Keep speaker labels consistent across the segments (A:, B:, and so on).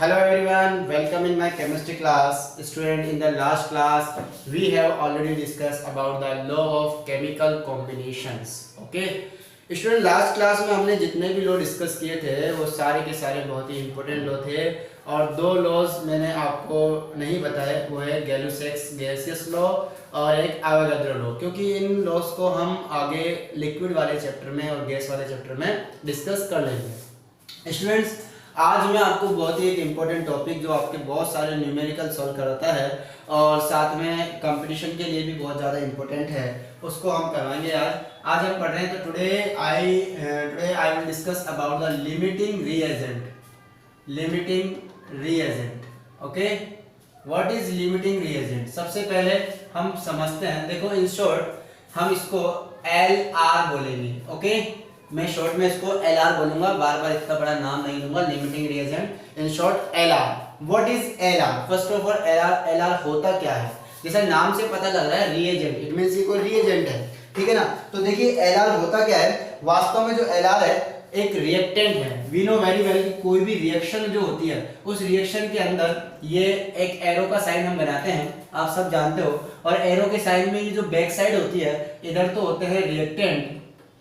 A: Hello everyone, welcome in my chemistry class. Student, in the last class we have already discussed about the law of chemical combinations. Okay? Student last class में हमने जितने भी law discuss किए थे वो सारे के सारे बहुत ही इंपॉर्टेंट लॉ थे और दो लॉज मैंने आपको नहीं बताए, वो है गैलुसेक्स गैसियस लॉ और एक एवोगाड्रो लॉ, क्योंकि इन लॉज को हम आगे लिक्विड वाले चैप्टर में और गैस वाले चैप्टर में डिस्कस कर लेंगे। स्टूडेंट्स, आज मैं आपको बहुत ही एक इम्पोर्टेंट टॉपिक जो आपके बहुत सारे न्यूमेरिकल सॉल्व कराता है और साथ में कंपटीशन के लिए भी बहुत ज़्यादा इम्पोर्टेंट है, उसको हम करवाएंगे। आज हम पढ़ रहे हैं। तो today I will discuss about the limiting reagent. Okay, what is limiting reagent? सबसे पहले हम समझते हैं। देखो, इन शॉर्ट हम इसको LR बोलेंगे। ओके, मैं शॉर्ट में इसको LR बोलूंगा, बार बार इतना बड़ा नाम नहीं लूंगा। Limiting reagent, in short LR। What is LR? First of all LR होता क्या है? जैसा नाम से पता लग रहा है रिएजेंट, इट मींस ये कोई रिएजेंट है, ठीक है ना। तो देखिए LR होता क्या है। वास्तव में जो LR है एक रिएक्टेंट है। वी नो वेरी वेल कि कोई भी रिएक्शन जो होती है उस रिएक्शन के अंदर ये एक एरो का साइन हम बनाते हैं, आप सब जानते हो। और एरो के साइन में ये जो बैक साइड होती है, इधर तो होते हैं रिएक्टेंट,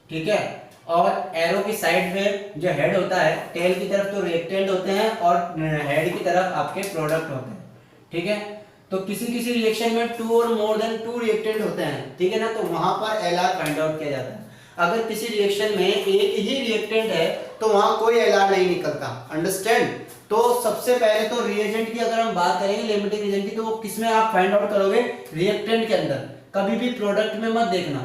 A: ठीक है, और एरो की साइड में जो हेड होता है, टेल की तरफ तो रिएक्टेंट होते हैं और हेड की तरफ आपके प्रोडक्ट होते हैं, ठीक है। तो किसी किसी रिएक्शन में 2 और मोर देन 2 रिएक्टेंट होते हैं, ठीक है ना, तो वहां पर LR फाइंड आउट किया जाता है। अगर किसी रिएक्शन में एक ही रिएक्टेंट है तो वहां कोई LR नहीं निकलता। अंडरस्टैंड? तो सबसे पहले तो रिएजेंट की अगर हम बात करेंगे, लिमिटिंग रिएजेंट की, तो वो किसमें आप फाइंड आउट करोगे? रिएक्टेंट के अंदर। कभी भी प्रोडक्ट में मत देखना,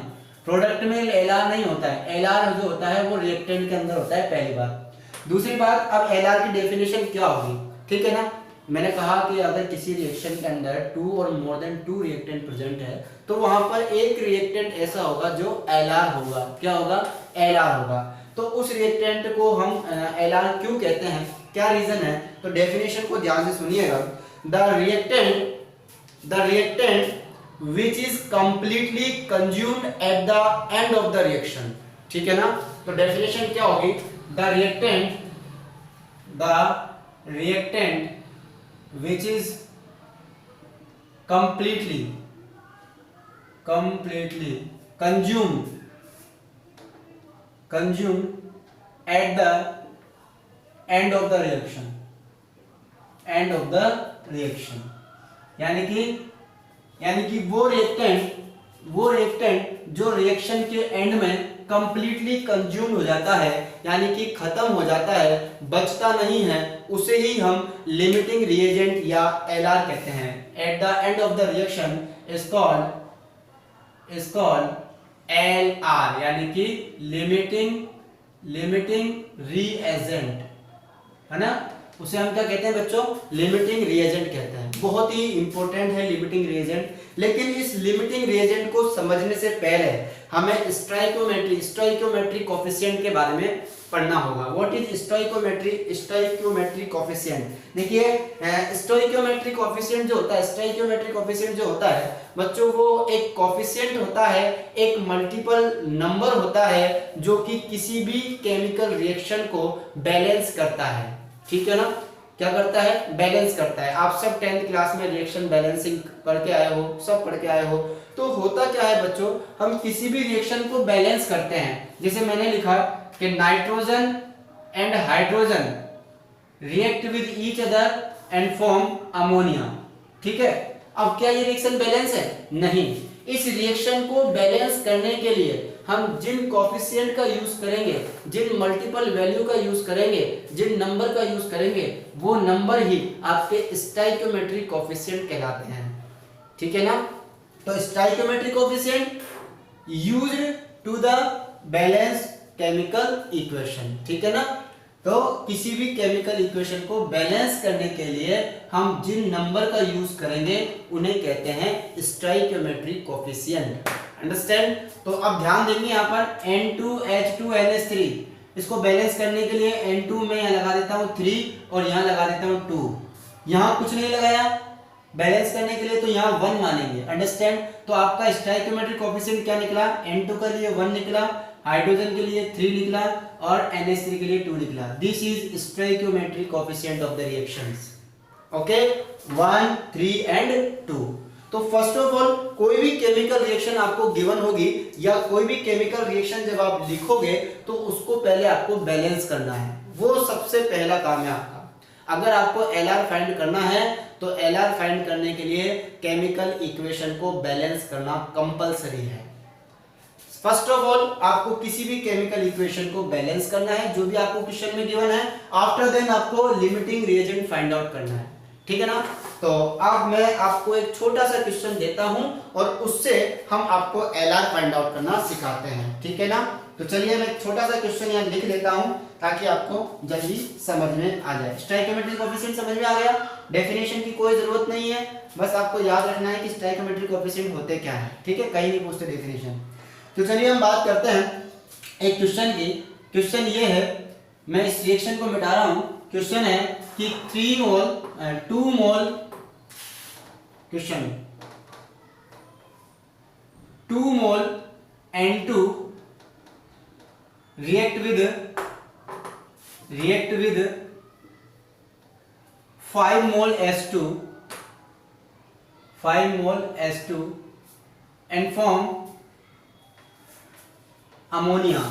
A: प्रोडक्ट में LR नहीं होता है। LR जो होता है वो रिएक्टेंट के अंदर होता है, पहली बात। दूसरी बात, अब LR की डेफिनेशन क्या होगी, ठीक है ना। मैंने कहा कि अगर किसी रिएक्शन के अंदर 2 और मोर देन 2 रिएक्टेंट प्रेजेंट है तो वहां पर एक रिएक्टेंट ऐसा होगा जो LR होगा। क्या होगा? LR होगा। तो उस रिएक्टेंट को हम LR क्यों कहते हैं, क्या रीजन है? तो डेफिनेशन को ध्यान से सुनिएगा। The reactant which is completely consumed at the end of the reaction, ठीक है ना। तो डेफिनेशन क्या होगी? the reactant which is completely consumed at the end of the reaction, यानी कि वो रिएक्टेंट जो रिएक्शन के एंड में कंप्लीटली कंज्यूम हो जाता है, यानी कि खत्म हो जाता है, बचता नहीं है, उसे ही हम लिमिटिंग रिएजेंट या LR कहते हैं। At the end of the reaction is called LR, यानी कि लिमिटिंग रिएजेंट, है ना। उसे हम क्या कहते हैं बच्चों? लिमिटिंग रिएजेंट कहते हैं। बहुत ही इंपॉर्टेंट है लिमिटिंग रिएजेंट। लेकिन इस लिमिटिंग रिएजेंट को समझने से पहले हमें स्टोइकियोमेट्री कोफिशिएंट के बारे में पढ़ना होगा। What is stoichiometry coefficient? देखिए, स्टोइकियोमेट्री कोफिशिएंट जो होता है बच्चों, वो एक कोफिशिएंट होता है, एक मल्टीपल नंबर होता है जो कि किसी भी केमिकल रिएक्शन को बैलेंस करता है, ठीक है ना। क्या करता है? बैलेंस करता है। आप सब 10th क्लास में रिएक्शन बैलेंसिंग पढ़ के आए हो, सब पढ़ के आए हो। तो होता क्या है बच्चों, हम किसी भी रिएक्शन को बैलेंस करते हैं। जैसे मैंने लिखा कि nitrogen and hydrogen react with each other and form ammonia, ठीक है। अब क्या ये रिएक्शन बैलेंस है? नहीं। इस रिएक्शन को बैलेंस करने के लिए हम जिन कोफिशिएंट का यूज करेंगे, जिन मल्टीपल वैल्यू का यूज करेंगे, जिन नंबर का यूज करेंगे, वो नंबर ही आपके स्टोइकियोमेट्री कोफिशिएंट कहलाते हैं, ठीक है ना। तो stoichiometry coefficient used to the balance chemical equation, ठीक है ना। तो किसी भी केमिकल इक्वेशन को बैलेंस करने के लिए हम जिन नंबर का यूज करेंगे उन्हें कहते हैं स्टोइकियोमेट्री कोफिशिएंट। अंडरस्टैंड? तो अब ध्यान देंगे यहाँ पर N2H2NH3, इसको बैलेंस करने के लिए N2 में यहाँ लगा देता हूँ 3 और यहाँ लगा देता हूँ 2। यहाँ कुछ नहीं लगाया, बैलेंस करने के लिए तो यहाँ 1 मानेंगे। अंडरस्टैंड? तो आपका स्टोइकियोमेट्री कोफिशिएंट क्या निकला? N2 के लिए 1 निकला, हाइड्रोजन के लिए 3 निकला और NH3 के लिए 2 निकला। This is stoichiometric coefficient of the reactions. Okay, 1, 3 and 2। तो फर्स्ट ऑफ ऑल कोई भी केमिकल रिएक्शन आपको गिवन होगी या कोई भी केमिकल रिएक्शन जब आप लिखोगे तो उसको पहले आपको बैलेंस करना है, वो सबसे पहला काम है आपका। अगर आपको LR फाइंड करना है तो LR फाइंड करने के लिए केमिकल इक्वेशन को बैलेंस करना कंपलसरी है। फर्स्ट ऑफ ऑल आपको किसी भी केमिकल इक्वेशन को बैलेंस करना है जो भी आपको क्वेश्चन में गिवन है। आफ्टर देन आपको लिमिटिंग रिएजेंट फाइंड आउट करना है, ठीक है ना। तो अब मैं आपको एक छोटा सा क्वेश्चन देता हूं और उससे हम आपको LR फाइंड आउट करना सिखाते हैं, ठीक है ना। तो चलिए मैं एक छोटा सा क्वेश्चन यहाँ लिख लेता हूं ताकि आपको जल्दी समझ में आ जाए। स्टोइकियोमेट्रिक कोएफिशिएंट समझ में आ गया, डेफिनेशन की कोई जरूरत नहीं है, बस आपको याद रखना है कि स्टोइकियोमेट्रिक कोएफिशिएंट होते क्या है, ठीक है, कहीं नहीं पूछते डेफिनेशन। तो चलिए हम बात करते हैं एक क्वेश्चन की। क्वेश्चन ये है, मैं इस रिएक्शन को मिटा रहा हूं। क्वेश्चन है कि 2 mole question 2 mole N2 react with 5 mole H2 and form ammonia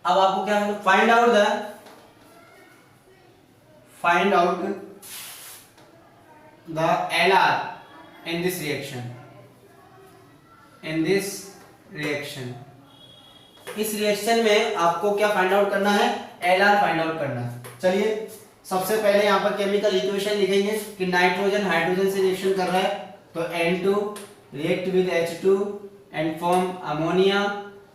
A: अब आपको क्या है, find out the LR in this reaction इस रिएक्शन में आपको क्या फाइंड आउट करना है, LR फाइंड आउट करना है। चलिए सबसे पहले यहाँ पर केमिकल इक्वेशन लिखेंगे कि नाइट्रोजन हाइड्रोजन से रिएक्शन कर रहा है तो N2 react with H2 and form ammonia.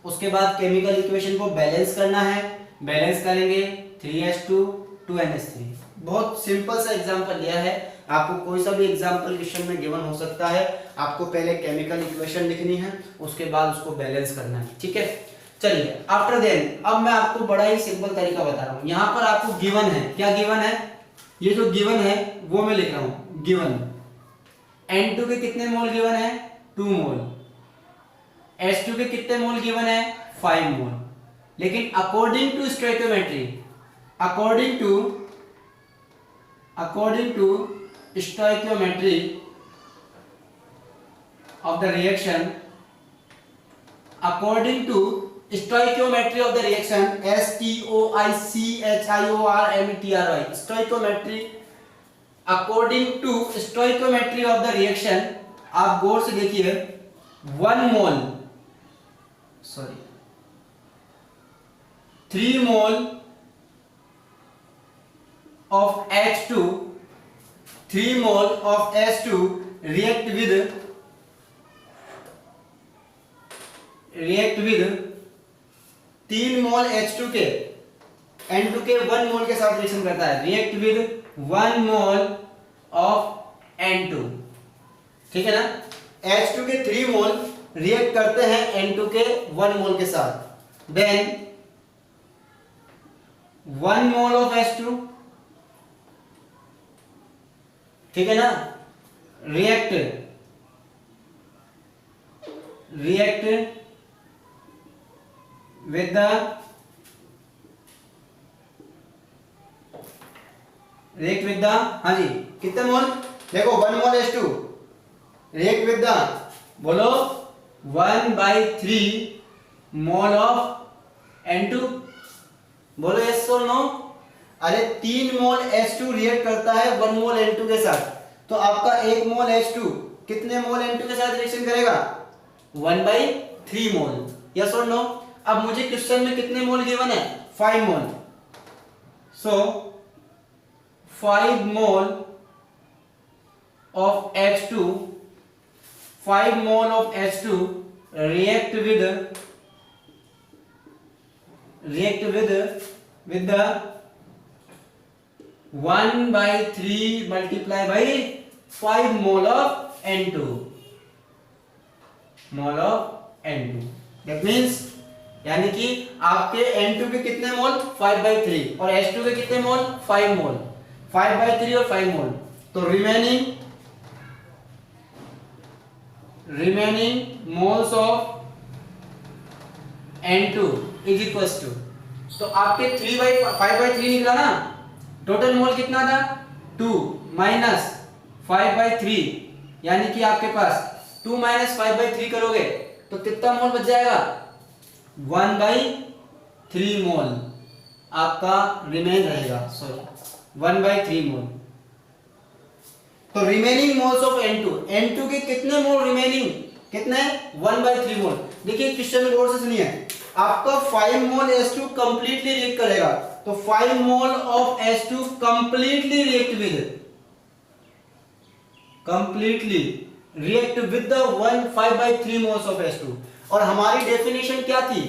A: उसके बाद केमिकल इक्वेशन को बैलेंस करना है, बैलेंस करेंगे 3H2 2NH3। बहुत सिंपल सा एग्जांपल लिया है, आपको कोई सा भी एग्जांपल क्वेश्चन में गिवन हो सकता है। आपको पहले केमिकल इक्वेशन लिखनी है, उसके बाद उसको बैलेंस करना है, ठीक है। चलिए आफ्टर देन अब मैं आपको बड़ा ही सिंपल तरीका बता रहा हूं। यहां पर आपको गिवन है, क्या गिवन है, ये जो गिवन है वो मैं लिख रहा हूं। गिवन N2 के कितने मोल गिवन है, 2 मोल। H2 के कितने मोल गिवन है, 5 मोल। लेकिन according to stoichiometry of the reaction stoichiometry of the reaction stoichiometry according to stoichiometry of the reaction आप गौर से देखिए 3 मोल of H2 react with 3 mole H2 के N2 के 1 मोल के साथ रिएक्शन करता है, react with 1 mole of N2, ठीक है ना। H2 के 3 मोल रिएक्ट करते हैं N2 के 1 मोल के साथ, then 1 मोल of H2, ठीक है ना, react with the हाँ जी कितने मोल, देखो 1 मोल H2 react with the बोलो 1/3 मोल ऑफ N2, बोलो यस और नो। अरे 3 मोल H2 रिएक्ट करता है 1 मोल N2 के साथ, तो आपका 1 मोल H2 कितने मोल N2 के साथ रिएक्शन करेगा, 1/3 मोल, यस और नो। अब मुझे क्वेश्चन में कितने मोल गिवन है, 5 मोल, सो 5 mole of H2 react with the 1/3 multiply by 5 mole of N2, that means यानी कि आपके N2 के कितने मोल 5/3 और H2 के कितने मोल 5 मोल, 5/3 और 5 मोल, तो remaining remaining moles of N2 is equals to, तो आपके 5/3 निकला ना, टोटल मोल कितना था 2 माइनस 5/3, यानी कि आपके पास 2 माइनस 5/3 करोगे तो कितना मोल बच जाएगा 1/3 मोल आपका रिमेन रहेगा, सॉरी 1/3 मोल। तो रिमेनिंग मोल्स ऑफ N2 के कितने मोल रिमेनिंग, कितने 1/3 मोल। देखिए क्वेश्चन में गौर से सुनिए, आपका 5 मोल H2 कंप्लीटली रिएक्ट करेगा, तो 5 mole of H2 completely react with the 5/3 moles of H2। और हमारी डेफिनेशन क्या थी,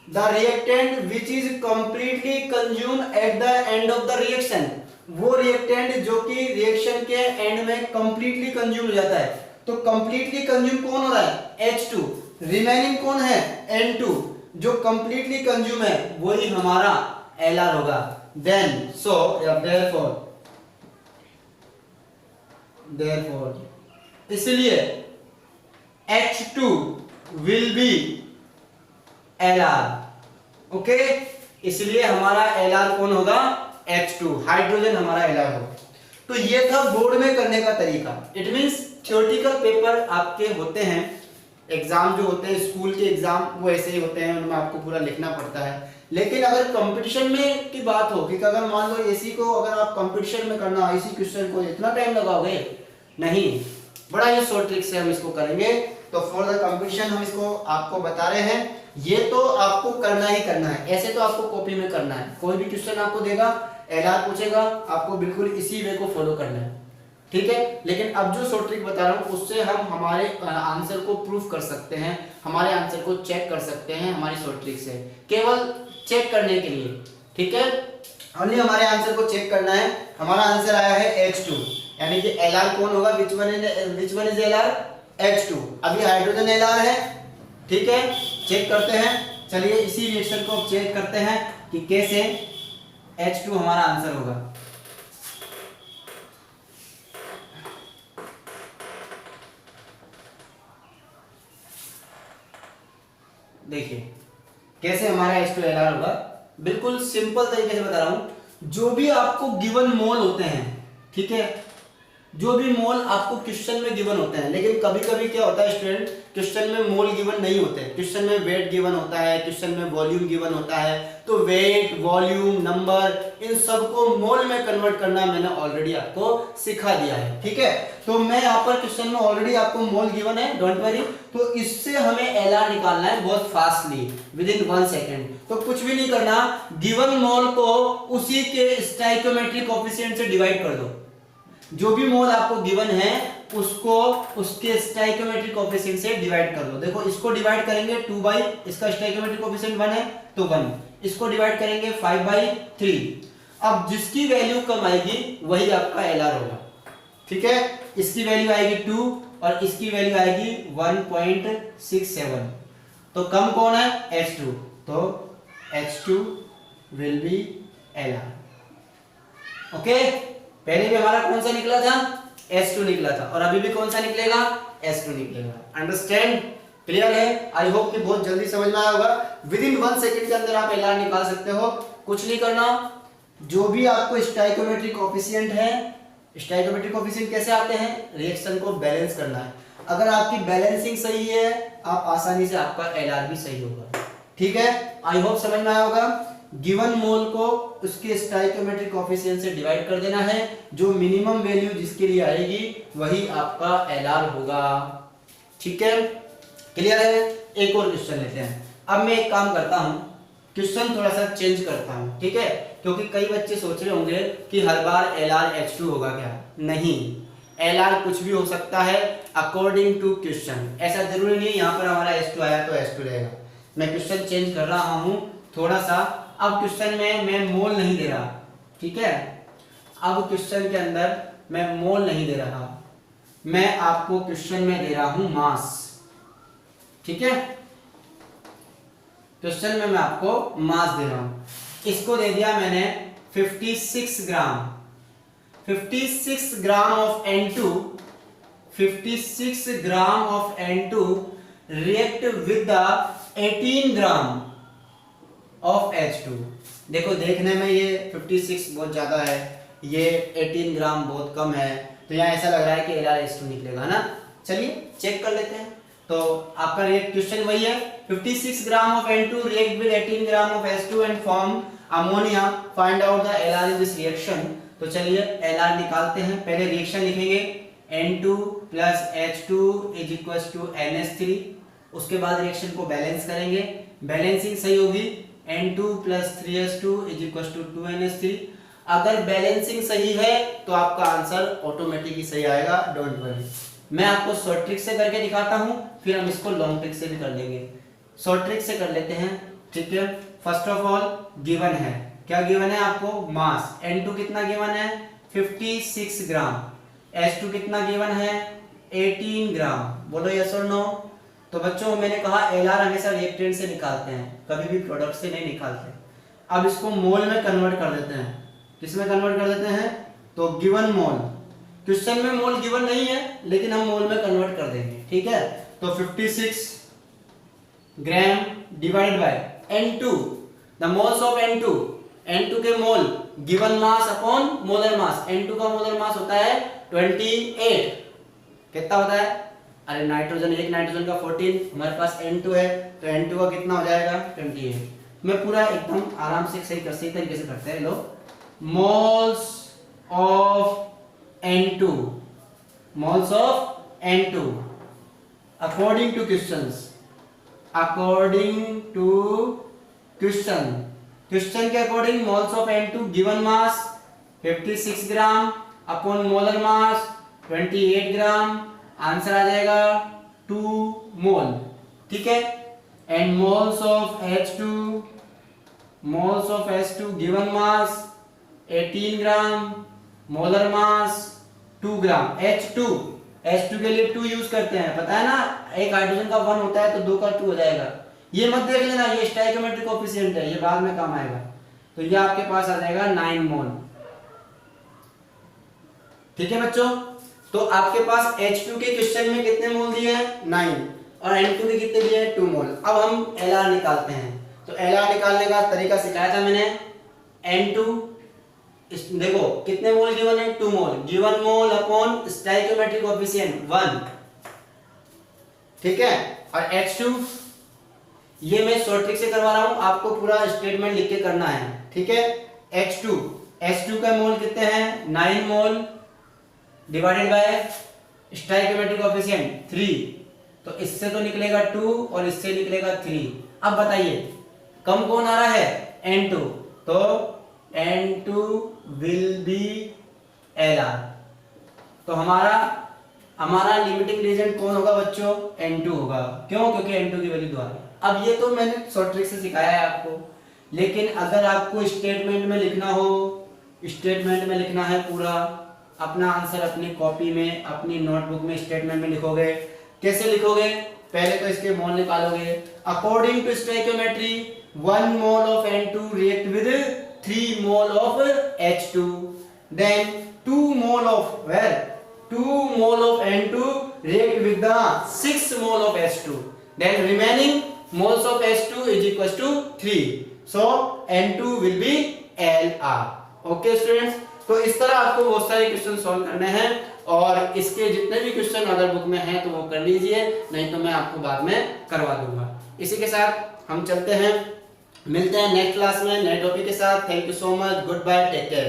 A: the reactant which is completely consume at the end of the reaction, वो रिएक्टेंट जो कि रिएक्शन के एंड में कंप्लीटली कंज्यूम हो जाता है। तो कंप्लीटली कंज्यूम कौन हो रहा है H2, रिमेनिंग कौन है N2, जो कंप्लीटली कंज्यूम है वही हमारा Lr होगा। देन सो देयरफॉर इसलिए H2 will be Lr, okay, इसलिए हमारा Lr कौन होगा H2, हाइड्रोजन हमारा Lr होगा। तो ये था बोर्ड में करने का तरीका। इट मींस थ्योरेटिकल पेपर आपके होते हैं, एग्जाम जो होते हैं स्कूल के एग्जाम वो ऐसे ही होते हैं, उनमें आपको पूरा लिखना पड़ता है। लेकिन अगर कंपटीशन में की बात हो कि अगर मान लो इसी को अगर आप कंपटीशन में करना, इसी क्वेश्चन को इतना टाइम लगाओगे, नहीं, बड़ा ही शॉर्ट ट्रिक से हम इसको करेंगे। तो फॉर द कंपटीशन हम इसको आपको बता रहे हैं, ये तो आपको करना ही करना है, ऐसे तो आपको कॉपी में करना है। कोई भी क्वेश्चन आपको देगा, Lr पूछेगा, आपको बिल्कुल इसी वे को फॉलो करना है, ठीक है। लेकिन अब जो शॉर्ट ट्रिक बता रहा हूं उससे हम हमारे आंसर को प्रूफ कर सकते हैं, हमारे आंसर को चेक कर सकते हैं हमारी शॉर्ट ट्रिक से, केवल चेक करने के लिए, ठीक है। ओनली हमारे आंसर को चेक करना है। हमारा आंसर आया है H2, यानी कि Lr कौन होगा, which one is Lr, H2। अभी हाइड्रोजन Lr है, ठीक है, चेक करते हैं। चलिए इसी रिएक्शन को चेक करते हैं कि कैसे H2 हमारा आंसर होगा। देखिए कैसे हमारा H2Lr होगा, बिल्कुल सिंपल तरीके से बता रहा हूं। जो भी आपको गिवन मोल होते हैं, ठीक है, जो भी मोल आपको क्वेश्चन में गिवन होते हैं, लेकिन कभी कभी क्या होता है स्टूडेंट, क्वेश्चन में मोल गिवन नहीं होते, क्वेश्चन में वेट गिवन होता है, क्वेश्चन में वॉल्यूम गिवन होता है। तो वेट, वॉल्यूम, नंबर, इन सबको मोल में कन्वर्ट करना मैंने ऑलरेडी आपको सिखा दिया है, ठीक है। तो मैं यहाँ पर क्वेश्चन में ऑलरेडी आपको मोल गिवन है, डोंट वरी। तो इससे हमें Lr निकालना है बहुत फास्टली, विद इन 1 सेकेंड। तो कुछ भी नहीं करना, गिवन मोल को उसी के स्टोइकोमेट्रिक कोएफिशिएंट से डिवाइड कर दो। जो भी मोल आपको गिवन है उसको उसके स्टोइकोमेट्रिक कोएफिशिएंट से डिवाइड कर दो। देखो इसको डिवाइड करेंगे 2 बाई, इसका स्टोइकोमेट्रिक कोएफिशिएंट 1 है तो 1, इसको डिवाइड करेंगे 5/3। अब जिसकी वैल्यू कम आएगी वही आपका Lr होगा, ठीक है। इसकी वैल्यू आएगी 2 और इसकी वैल्यू आएगी 1.67। तो कम कौन है H2, तो H2 will be Lr, okay. पहले भी हमारा कौन सा निकला था, H2 निकला था, और अभी भी कौन सा निकलेगा, H2 निकलेगा। अंडरस्टैंड, क्लियर है। आई होप कि बहुत जल्दी समझ में आया होगा। विद इन 1 सेकंड के अंदर आप Lr निकाल सकते हो, कुछ नहीं करना। जो भी आपको स्टोइकोमेट्रिक कोएफिशिएंट है, स्टोइकोमेट्रिक कोएफिशिएंट कैसे आते हैं, रिएक्शन को बैलेंस करना है। अगर आपकी बैलेंसिंग सही है, आप आसानी से आपका Lr भी सही होगा, ठीक है। आई होप समझ में आया होगा। गिवन मोल को उसके स्टोइकोमेट्रिक कोएफिशिएंट से डिवाइड कर देना है, जो मिनिमम वैल्यू जिसके लिए आएगी वही आपका Lr होगा, ठीक है, क्लियर है। एक और क्वेश्चन लेते हैं। अब मैं एक काम करता हूं, क्वेश्चन थोड़ा सा चेंज करता हूं, ठीक है, क्योंकि कई बच्चे सोच रहे होंगे कि हर बार Lr H2 होगा क्या। नहीं, Lr कुछ भी हो सकता है अकॉर्डिंग टू क्वेश्चन, ऐसा जरूरी नहीं यहाँ पर हमारा H2 आया तो H2 रहेगा। मैं क्वेश्चन चेंज कर रहा हूं थोड़ा सा। अब क्वेश्चन में मैं मोल नहीं दे रहा, ठीक है, अब क्वेश्चन के अंदर मैं मोल नहीं दे रहा, मैं आपको क्वेश्चन में दे रहा हूं मास, ठीक है। क्वेश्चन में मैं आपको मास दे रहा हूं। इसको दे दिया मैंने 56 ग्राम, 56 gram of N2 56 gram of N2 react with the 18 gram of H2। देखो देखने में ये 56 बहुत ज्यादा है, ये 18 ग्राम बहुत कम है, तो यहाँ ऐसा लग रहा है कि LrH2 निकलेगा ना। चलिए चेक कर लेते हैं। तो आपका रिएक्ट क्वेश्चन वही है, 56 gram of N2 react with 18 gram of H2 and form ammonia, find out the LR in this reaction। तो चलिए LR निकालते हैं। पहले रिएक्शन लिखेंगे, N2 plus H2 is equals to NH3। उसके बाद रिएक्शन को बैलेंस करेंगे, बैलेंसिंग सही होगी, N2 plus 3H2 is equals to 2NH3। अगर बैलेंसिंग सही है तो आपका आंसर ऑटोमेटिक ही सही आएगा, डोंट वरी। मैं आपको शॉर्ट ट्रिक से करके दिखाता हूं, फिर हम इसको लॉन्ग ट्रिक से भी कर लेंगे। शॉर्ट ट्रिक से कर लेते हैं, ठीक है। फर्स्ट ऑफ ऑल गिवन है, क्या गिवन है आपको, मास। N2 कितना गिवन है, 56 ग्राम। H2 कितना गिवन है, 18 ग्राम। बोलो यस और नो। तो बच्चों मैंने कहा LR हमेशा रिएक्टेंट से निकालते हैं, कभी भी प्रोडक्ट से नहीं निकालते। अब इसको मोल में कन्वर्ट कर देते हैं। किसमें कन्वर्ट कर देते हैं, तो गिवन मोल। क्वेश्चन में मोल गिवन नहीं है, लेकिन हम मोल में कन्वर्ट कर देंगे, ठीक है। तो 56 gram divide by N2, the moles of N2, N2 के mole given mass upon molar mass. N2 का मोलर मास होता है 28। कितना होता है, अरे नाइट्रोजन, एक नाइट्रोजन का 14, हमारे पास N2 है, तो N2 का कितना हो जाएगा, 28। मैं पूरा एकदम आराम से सही तरीके से करते हैं लोग। Moles of N2, moles of N2 according to questions, according to question के according moles of N2 given mass 56 gram upon molar mass 28 gram, answer आ जाएगा 2 मोल, ठीक है। And moles of H2 given mass 18 gram, molar mass 2 gram. H2 के लिए 2 use करते हैं, पता है ना, एक हाइड्रोजन का 1 होता है तो 2 का 2 हो जाएगा। ये मत देख लेना, ये स्टोइकोमेट्रिक कोएफिशिएंट है, ये बाद में काम आएगा। तो ये आपके पास आ जाएगा 9 मोल, ठीक है बच्चों। तो आपके पास H2 के क्वेश्चन में कितने मोल दिए हैं, 9, और N2 के कितने दिए हैं, 2 मोल। अब हम LR निकालते हैं। तो LR निकालने का तरीका सिखाया था मैंने। N2 देखो कितने मोल गिवन है, 2 mole, given mole upon stoichiometric coefficient 1, ठीक है। और H2 ये मैं शॉर्ट ट्रिक से करवा रहा हूं, आपको पूरा स्टेटमेंट लिख के करना है, ठीक है। H2 का मोल कितने हैं, 9 मोल डिवाइडेड बाय स्टोइकोमेट्रिक कोएफिशिएंट 3, तो इससे तो निकलेगा 2 और इससे निकलेगा 3। अब बताइए कम कौन आ रहा है, N2, तो N2 will be LR। तो हमारा लिमिटिंग रीजन कौन होगा बच्चों, N2 होगा। क्यों, क्योंकि N2 की वैल्यू 2 आ रही है। अब ये तो मैंने शॉर्ट ट्रिक से सिखाया है आपको, लेकिन अगर आपको स्टेटमेंट में लिखना हो, स्टेटमेंट में लिखना है पूरा अपना आंसर अपनी कॉपी में, अपनी नोटबुक में स्टेटमेंट में लिखोगे। कैसे लिखोगे, पहले तो इसके मोल निकालोगे। According to stoichiometry 1 mole of N2 react with 3 mole of H2, then 2 mole of where, 2 mole of N2 react with the 6 mole of H2, then remaining moles of H2 is equals to 3, so N2 will be LR। okay students, तो इस तरह आपको बहुत सारे question solve करने हैं, और इसके जितने भी क्वेश्चन अदर बुक में हैं तो वो कर लीजिए, नहीं तो मैं आपको बाद में करवा दूंगा। इसी के साथ हम चलते हैं, मिलते हैं नेक्स्ट क्लास में नए टॉपिक के साथ। Thank you so much, goodbye, take care.